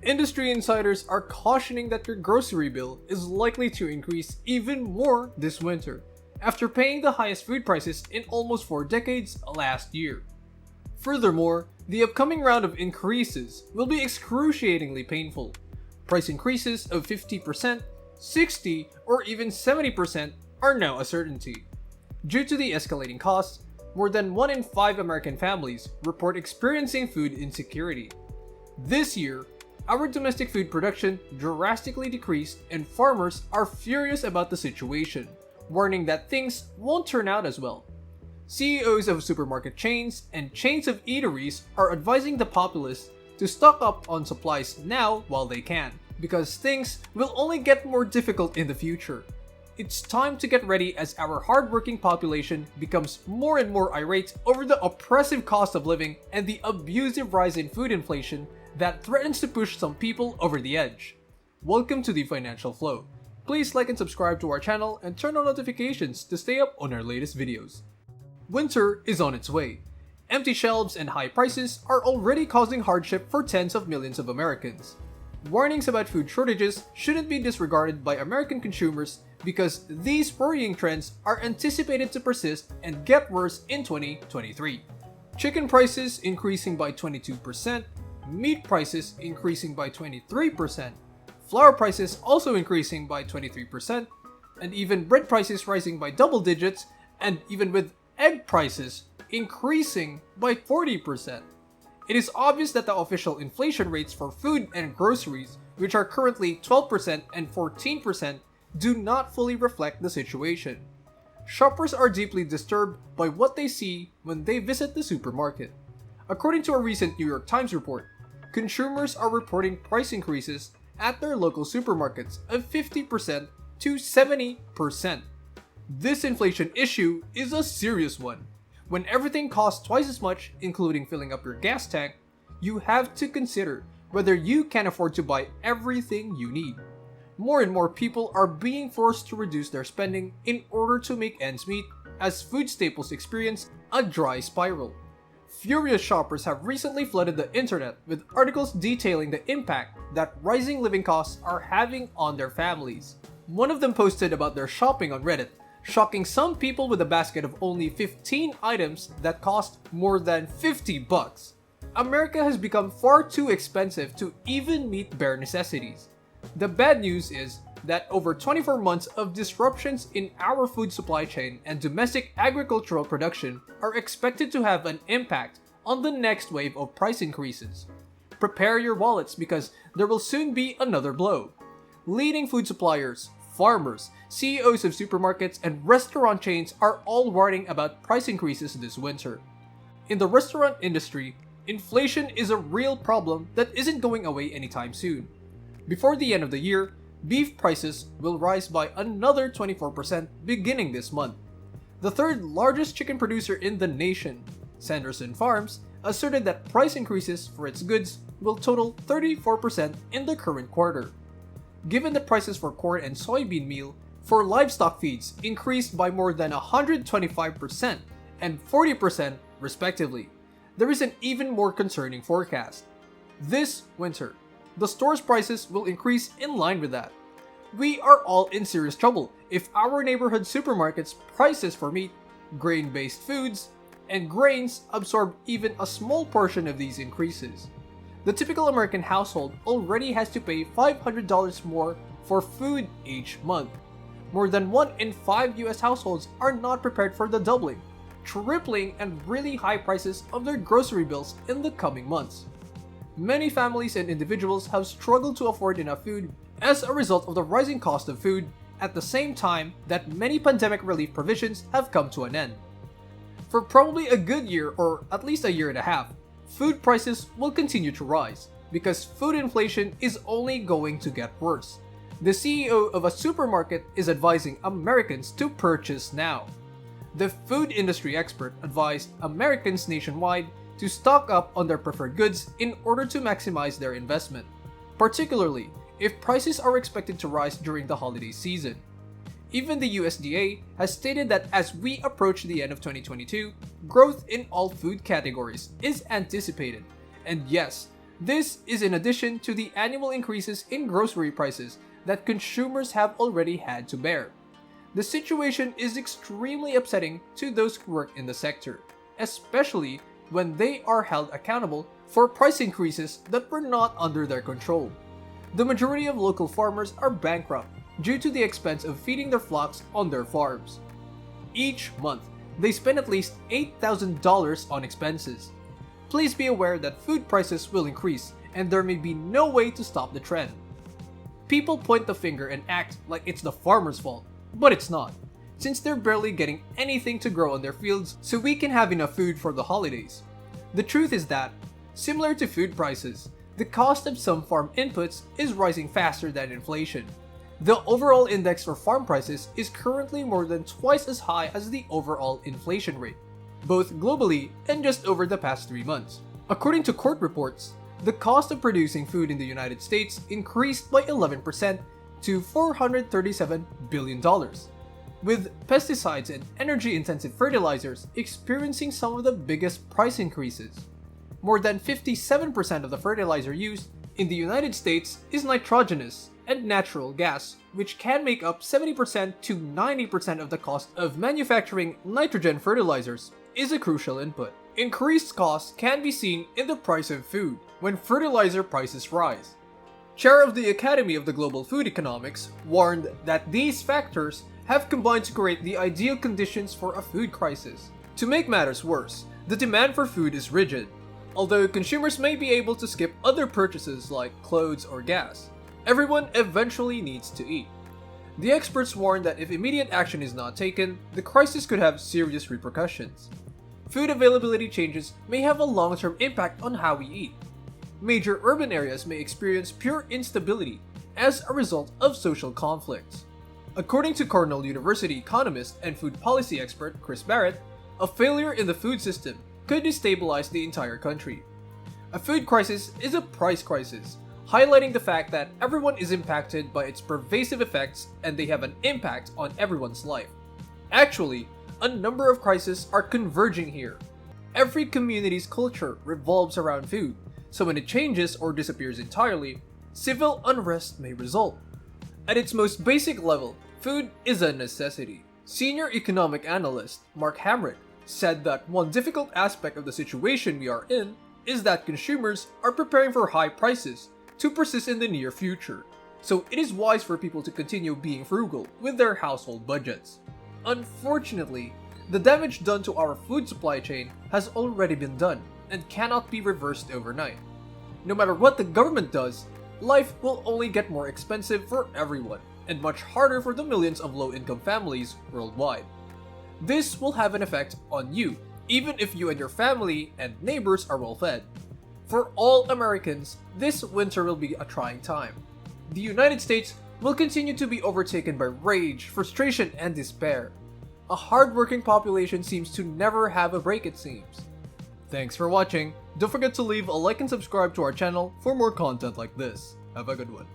Industry insiders are cautioning that your grocery bill is likely to increase even more this winter, after paying the highest food prices in almost 4 decades last year. Furthermore, the upcoming round of increases will be excruciatingly painful. Price increases of 50%, 60%, or even 70% are now a certainty. Due to the escalating costs, more than 1 in 5 American families report experiencing food insecurity. This year, our domestic food production drastically decreased and farmers are furious about the situation, warning that things won't turn out as well. CEOs of supermarket chains and chains of eateries are advising the populace to stock up on supplies now while they can, because things will only get more difficult in the future. It's time to get ready as our hardworking population becomes more and more irate over the oppressive cost of living and the abusive rise in food inflation that threatens to push some people over the edge. Welcome to the Financial Flow. Please like and subscribe to our channel and turn on notifications to stay up on our latest videos. Winter is on its way. Empty shelves and high prices are already causing hardship for tens of millions of Americans. Warnings about food shortages shouldn't be disregarded by American consumers because these worrying trends are anticipated to persist and get worse in 2023. Chicken prices increasing by 22%, meat prices increasing by 23%, flour prices also increasing by 23%, and even bread prices rising by double digits, and even with egg prices increasing by 40%. It is obvious that the official inflation rates for food and groceries, which are currently 12% and 14%, do not fully reflect the situation. Shoppers are deeply disturbed by what they see when they visit the supermarket. According to a recent New York Times report, consumers are reporting price increases at their local supermarkets of 50% to 70%. This inflation issue is a serious one. When everything costs twice as much, including filling up your gas tank, you have to consider whether you can afford to buy everything you need. More and more people are being forced to reduce their spending in order to make ends meet, as food staples experience a dry spiral. Furious shoppers have recently flooded the internet with articles detailing the impact that rising living costs are having on their families. One of them posted about their shopping on Reddit, shocking some people with a basket of only 15 items that cost more than $50. America has become far too expensive to even meet bare necessities. The bad news is that over 24 months of disruptions in our food supply chain and domestic agricultural production are expected to have an impact on the next wave of price increases. Prepare your wallets because there will soon be another blow. Leading food suppliers, farmers, CEOs of supermarkets, and restaurant chains are all warning about price increases this winter. In the restaurant industry, inflation is a real problem that isn't going away anytime soon. Before the end of the year, beef prices will rise by another 24% beginning this month. The third largest chicken producer in the nation, Sanderson Farms, asserted that price increases for its goods will total 34% in the current quarter. Given that prices for corn and soybean meal for livestock feeds increased by more than 125% and 40% respectively, there is an even more concerning forecast. This winter, the store's prices will increase in line with that. We are all in serious trouble if our neighborhood supermarkets' prices for meat, grain-based foods, and grains absorb even a small portion of these increases. The typical American household already has to pay $500 more for food each month. More than 1 in 5 US households are not prepared for the doubling, tripling, and really high prices of their grocery bills in the coming months. Many families and individuals have struggled to afford enough food as a result of the rising cost of food, at the same time that many pandemic relief provisions have come to an end. For probably a good year, or at least a year and a half, food prices will continue to rise because food inflation is only going to get worse. The CEO of a supermarket is advising Americans to purchase now. The food industry expert advised Americans nationwide to stock up on their preferred goods in order to maximize their investment, particularly if prices are expected to rise during the holiday season. Even the USDA has stated that as we approach the end of 2022, growth in all food categories is anticipated. And yes, This is in addition to the annual increases in grocery prices that consumers have already had to bear. The situation is extremely upsetting to those who work in the sector, especially when they are held accountable for price increases that were not under their control. The majority of local farmers are bankrupt due to the expense of feeding their flocks on their farms. Each month, they spend at least $8,000 on expenses. Please be aware that food prices will increase and there may be no way to stop the trend. People point the finger and act like it's the farmer's fault, but it's not, since they're barely getting anything to grow on their fields so we can have enough food for the holidays. The truth is that, similar to food prices, the cost of some farm inputs is rising faster than inflation. The overall index for farm prices is currently more than twice as high as the overall inflation rate, both globally and just over the past 3 months. According to court reports, the cost of producing food in the United States increased by 11% to $437 billion, with pesticides and energy-intensive fertilizers experiencing some of the biggest price increases. More than 57% of the fertilizer used in the United States is nitrogenous and natural gas, which can make up 70% to 90% of the cost of manufacturing nitrogen fertilizers, is a crucial input. Increased costs can be seen in the price of food when fertilizer prices rise. Chair of the Academy of the Global Food Economics warned that these factors have combined to create the ideal conditions for a food crisis. To make matters worse, the demand for food is rigid. Although consumers may be able to skip other purchases like clothes or gas, everyone eventually needs to eat. The experts warn that if immediate action is not taken, the crisis could have serious repercussions. Food availability changes may have a long-term impact on how we eat. Major urban areas may experience pure instability as a result of social conflicts. According to Cornell University economist and food policy expert Chris Barrett, a failure in the food system could destabilize the entire country. A food crisis is a price crisis, highlighting the fact that everyone is impacted by its pervasive effects and they have an impact on everyone's life. Actually, a number of crises are converging here. Every community's culture revolves around food, so when it changes or disappears entirely, civil unrest may result. At its most basic level, food is a necessity. Senior economic analyst Mark Hamrick said that one difficult aspect of the situation we are in is that consumers are preparing for high prices to persist in the near future, so it is wise for people to continue being frugal with their household budgets. Unfortunately, the damage done to our food supply chain has already been done and cannot be reversed overnight. No matter what the government does, life will only get more expensive for everyone and much harder for the millions of low-income families worldwide. This will have an effect on you, even if you and your family and neighbors are well fed. For all Americans, this winter will be a trying time. The United States will continue to be overtaken by rage, frustration, and despair. A hardworking population seems to never have a break, it seems. Thanks for watching. Don't forget to leave a like and subscribe to our channel for more content like this. Have a good one.